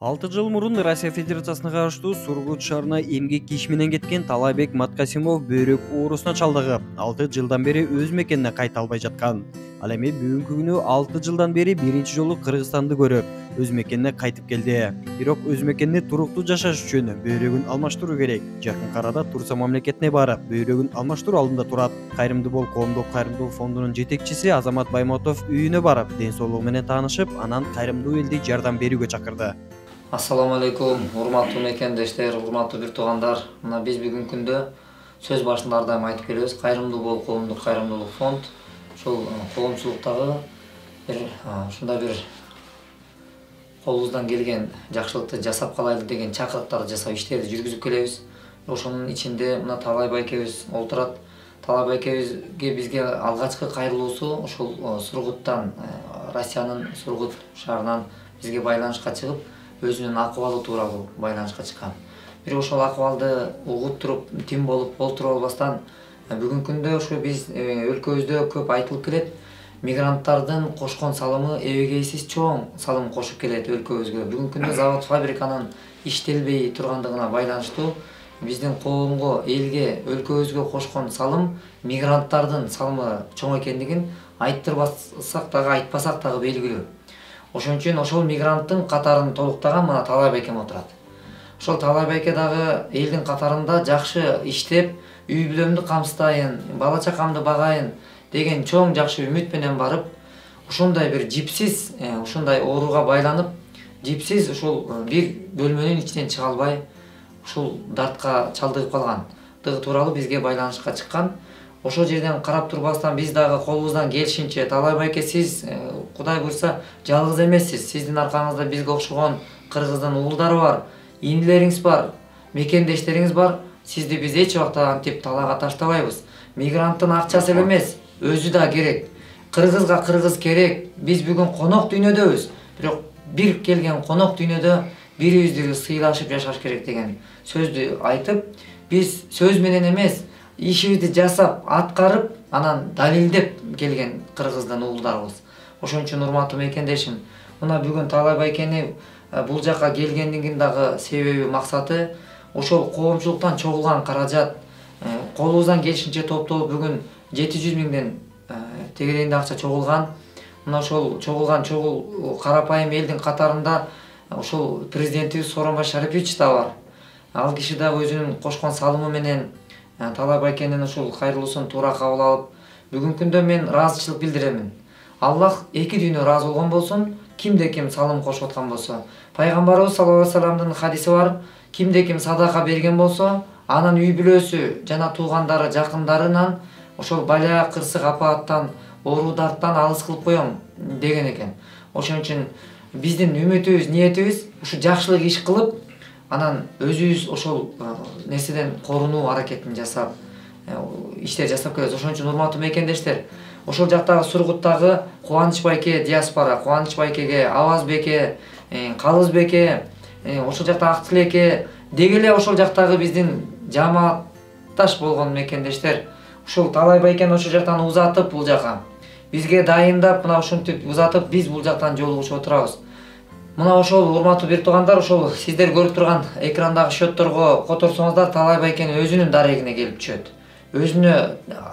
6 жыл мурун Россия Федерациясына караштуу Сургут шаарына эмгек иш менен кеткен Талайбек Маткасимов бөйрөк оорусуна чалдыгып, 6 жылдан бери өз мекенине кайта албай жаткан. Ал эми бүгүнкү күнү 6 жылдан бери биринчи жолу Кыргызстанды көрүп, өз мекенине кайтып келди. Бирок өз мекенинде туруктуу жашаш үчүн бөйрөгүн алмаштыруу керек. Жакын арада Турция мамлекетине барып, бөйрөгүн алмаштыруу алдында турат. Кайрымдуу бол коомдук кайрымдуулук фондунун жетекчиси Азамат Байматов үйүнө барып, ден соолугу менен таанышып, анан кайрымдуу элди жардам берүүгө чакырды. Ассаламу алейкум, урматтуу мекендештер, урматтуу бир туугандар. Мына биз бүгүнкү күндө сөз башында ар дайым айтып келебиз. Кайрымдуу бол коомдук кайрымдуулук фонд ушул коомчулуктагы ушундай бир колубуздан келген жакшылыкты жасап калайлы деген чакырыктарды жасап иштерди жүргүзүп келебиз. Ошонун ичинде мына Талай байкебиз олтурат. Талай байкебизге бизге алгачкы кайрылуусу ушул Сургуттан, Россиянын Сургут шаарынан бизге байланышка чыгып, өзүнүн акыбалы тууралуу байланышка чыккан. Бирок ошол акыбалды угуп туруп, тим болуп олтуруп албастан бүгүнкү күндө ушу биз өлкөбүздө көп айтылып келет. Мигранттардын кошкон салымы эбегейсиз чоң салым кошуп келет өлкөбүзгө. Бүгүнкү күндө завод фабриканын иштелбей тургандыгына байланыштуу биздин коомго, элге, өлкөбүзгө кошкон салым мигранттардын салымы чоң экендигин айттырбасак дагы айтпасак дагы белгилүү. Ошон үчүн ошол мигранттын катарын толуктаган мына Талай байкем отурат. Ошол Талай байке дагы элдин катарында жакшы иштеп, үй бүлөмдү камсытайын, бала чакамды багайын деген чоң жакшы үмүт менен барып, ушундай бир жипсиз, ушундай ооруга байланып, жипсиз ушул бир бөлмөнүн ичинен чыга албай, ушул дартка чалдыгып калгандыгы тууралуу бизге байланышка чыккан. Ошол жерден карап турбастан биз дагы колубуздан келишинче Талай байке сиз Кудай буйрса жалгыз эмессиз. Сиздин аркаңызда бизге окшогон кыргыздын уулдары бар, инилериңиз бар, мекендештериңиз бар. Сизди биз эч убакта антип талаага таштабайбыз. Мигранттын акчасы эле эмес, өзү да керек. Кыргызга кыргыз керек. Биз бүгүн конок дүйнөдөбүз. Бирок бир келген конок дүйнөдө бири бирибизди сыйлашып жашаш керек деген сөздү айтып, биз сөз менен эмес, ишибизди жасап, аткарып, анан далилдеп келген кыргыздын уулдарыбыз. Ошон үчүн урматтуу мекендешим, мына бүгүн Талай байкени бул жака келгендигин дагы себеби, максаты ошол коомчулуктан чогулган каражат колубуздан келишинче топтолуп бүгүн 700 миңден тегерегинде акча чогулган. Мына ошол чогулган карапайым элдин катарында ошол президентибиз Сооронбай Шарипович да бар. Ал киши дагы өзүнүн кошкон салымы менен Талай байкенин ушул кайрылуусун туура кабыл алып, бүгүнкү күндө мен ыраазычылык билдиремин. Аллах эки дүйнө ыраазы болгон болсун, кимде ким салым кошуп аткан болсо. Пайгамбарыбыз саллаллаху алейхи вассаламдын хадиси бар, кимде ким садака берген болсо, анын үй бүлөсү жана туугандары, жакындарынан ошол бала, кырсык, апааттан, оору дарттан алыс кылып коем деген экен. Ошон үчүн биздин үмүтүбүз, ниетибиз ушу жакшылык иш кылып, анан өзүбүз ошол нерседен корунуу аракетин жасап, иштер жасап келебиз. Ошон үчүн урматтуу мекендештер, ошол жактагы Сургуттагы Кубаныч байке диаспора, Кубаныч байкеге, Абаз беке, Калыз беке, ошол жакта Актилеке, деги эле ошол жактагы биздин жамаатташ болгон мекендештер, ушул Талай байкени ошол жактан узатып бул жака бизге дайындап, мына ушинтип узатып, биз бул жактан жолугушуп отурабыз. Мына ошол урматтуу бир туугандар, ошол сиздер көрүп турган экрандагы счетторго которсоңуздар, Талай байкени өзүнүн дарегине келип түшөт. Өзүнө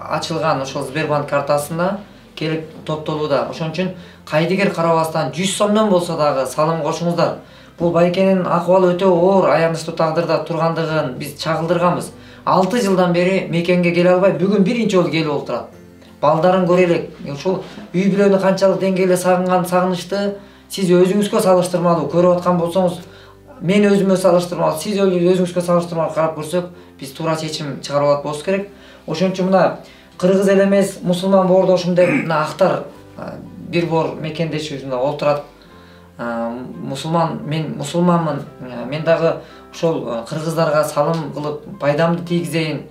ачылган ошол Сбербанк картасына келип топтолууда. Ошон үчүн кайдыгер карабастан 100 сомдон болсо дагы салым кошуңуздар. Бул байкенин акыбалы өтө оор, аянычтуу тагдырда тургандыгын биз чагылдырганбыз. 6 жылдан бери мекенге келе албай, бүгүн биринчи жолу келип олтурат. Балдарын көрө элек. Ушул үй бүлөнү канчалык деңгээлде сагынган сагынычты сиз өзүңүзгө салыштырмалуу көрүп аткан болсоңуз, мен өзүмө салыштырмалуу, сиз өзүңүзгө салыштырмалуу карап көрсөк, биз туура чечим чыгарып алат болсок керек. Ошон үчүн мына кыргыз эле эмес, мусулман боордо ушундай мына актар бир боор мекендешибиз мына олтурат. Мен мусулманмын. Мен дагы ошол кыргыздарга салым кылып пайдамды тийгизейин,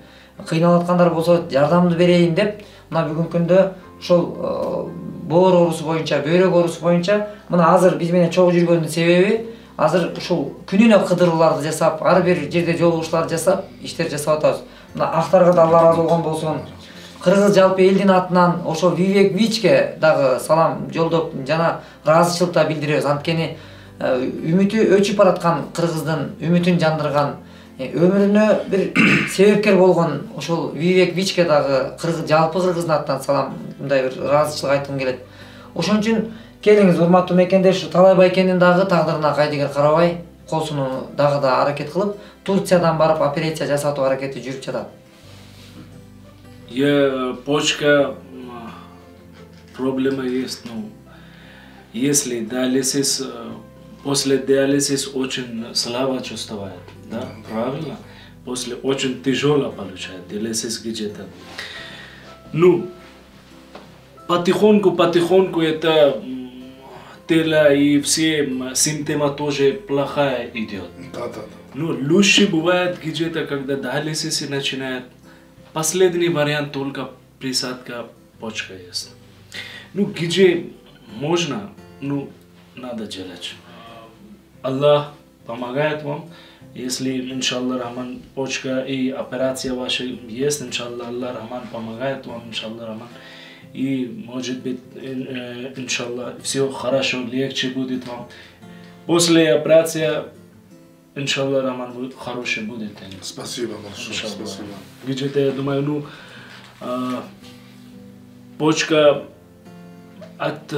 кыйналып аткандар болсо жардамды берейин деп, мына бүгүнкү күндө ошол боор оорусу боюнча, бөйрөк оорусу боюнча мына азыр биз менен чогуу жүргөнүнүн себеби азыр ушул күнүнө кыдырууларды жасап, ар бир жерде жолугушууларды жасап, иштер жасап атабыз. Мына актарга да Алла ыраазы болгон болсун. Кыргыз жалпы элдин атынан ошол Вивек Вичке дагы салам жолдоп жана ыраазычылык да билдиребиз. Анткени үмүтү өчүп бараткан кыргыздын үмүтүн жандырган, өмүрүнө бир себепкер болгон ошол Вивек Вичке дагы жалпы кыргыздын атынан салам, мындай бир ыраазычылык айткым келет. Ошон үчүн келиңиз урматтуу мекендеш, Талай Байкенин дагы тагдырына кайдыгер карабай, кол сунууну дагы да аракет кылып, Турциядан барып операция жасатуу аракети жүрүп жатат. Почка проблема есть, ну, если диализис, после диализис очень слабо чувствует, да, правильно? После очень тяжело получает диализис где-то. Ну, потихоньку это тело и все симптомы тоже плохая идет. Да. Ну, лучше бывает где-то, когда диализис начинает. Последний вариант только присадка почка есть. Ну, где можно, ну, надо делать. Аллах помогает вам. Если, иншаллах рахман, почка и операция ваша есть, иншаллах Аллах рахман помогает вам, иншаллах рахман. И, может быть, иншаллах, все хорошо, легче будет вам. После операции, иншаллах рахман, хороший будет. Спасибо большое, спасибо. Где-то, я думаю, ну, почка от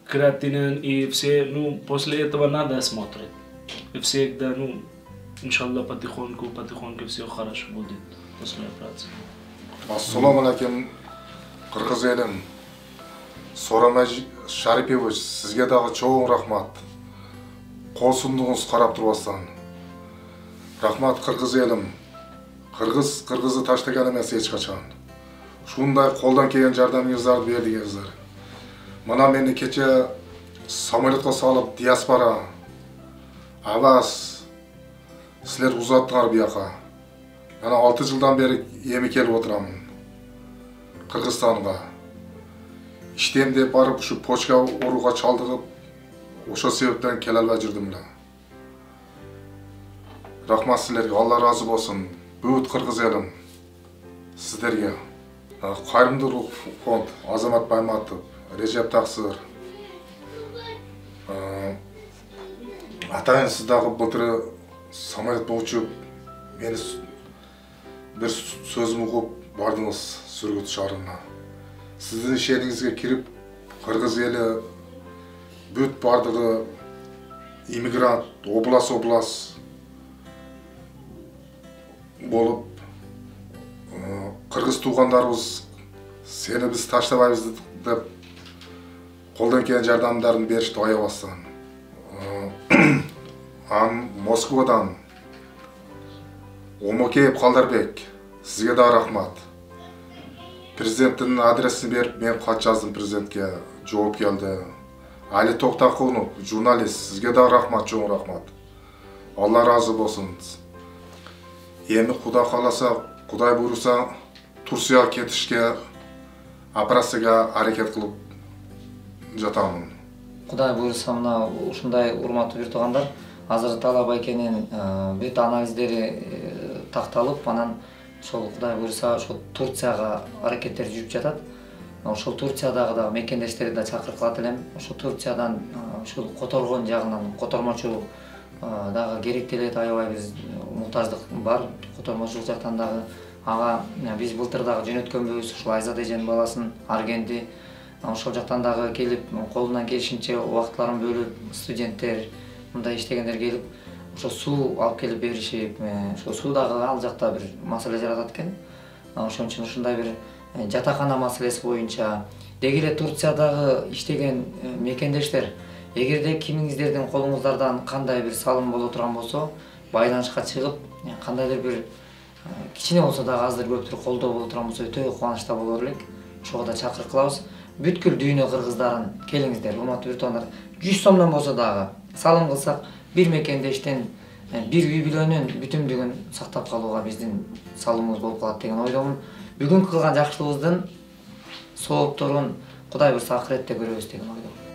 креатинин и все, ну, после этого надо смотреть. И всегда, ну, иншаллах, потихоньку все хорошо будет после операции. Ассаламу алейкум, кыргыз элим. Сорамай Шарипевич, сизге дагы чоң рахмат. Кол сундуңуз карап турбастан. Рахмат кыргыз элим. Кыргызды таштаган эмес эч качан. Ушундай колдон келген жардамыңыздарды бердиңиздер. Мына мени кече самолетко салып диаспора Аваз силер узаттыңар бияка. Мана 6 жылдан бери эми келип отурамын Кыргызстанга. Иштем деп барып ушу почка ооруга чалдыгып, ошол себептен келе албай жүрдүм эле. Рахмат силерге, Алла разы болсун. Бүт кыргыз элим сиздерге. Кайрымдуулук фонд Азамат Байматов, Режеп Таксыр. Атайын сіз дағы былтыры самолетпен учуп, мені бір сөзім ұғып бардыңыз Сүргүт шаарына. Сіздің ишериңизге кирип, кыргыз эли бүт бардыгы иммигрант, облас болуп, кыргыз туугандарыбыз сени биз таштабайбыз деп колдон келген жардамдарын беришти аябастан. Москвадан Омокеев Калдарбек, сизге да рахмат. Президенттин адресин берип, мен кат жаздым президентке, жооп келди. Али Токтакунов, журналист, сизге да рахмат, чоң рахмат. Алла разы болсун. Эми Кудай кааласа, Кудай буйруса, Турцияга кетишке, операцияга аракет кылып жатамын. Кудай буйруса, мына ушундай урматтуу бир туугандар, азыр Талай Байкенин бүт анализдери такталып, анан ошол Кудай буйруса ошол Турцияга аракеттер жүрүп жатат. Ошол Турциядагы да мекендештерди да чакырткылат элем. Ошол Турциядан ушул которгон жагынан котормочу дагы керектелет, аябай биз муктаждык бар. Котормочулук жактан дагы ага биз былтыр дагы жөнөткөнбүз, ушул Айзат эженин баласын Аргенди. Ошол жактан дагы келип, колунан келишинче убакытларын бөлүп, студенттер мындай иштегендер келип, ошо суу алып келип беришип, ошо суу дагы ал жакта бир маселе жаратат экен. Ошон үчүн ушундай бир жатакана маселеси боюнча деги эле Турциядагы иштеген мекендештер, эгерде кимиңиздердин колуңуздардан кандай бир салым боло турган болсо, байланышка чыгып, кандайдыр бир кичине болсо дагы аздыр көптүр колдоо боло турган болсо өтө кубанычта болор элек. Ошого да чакырып кылабыз. Бүткүл дүйнө кыргыздарын келиңиздер, урматтуу бир туугандар. 100 сомдон болсо дагы салым кылсак, бир мекендештин, бир үй бүлөнүн бүтүмдүгүн сактап калууга биздин салымыбыз болуп калат деген ойдомун. Бүгүнкү кылган жакшылыгыбыздын соопторун Кудай буйруса акыретте көрөбүз деген ойдомун.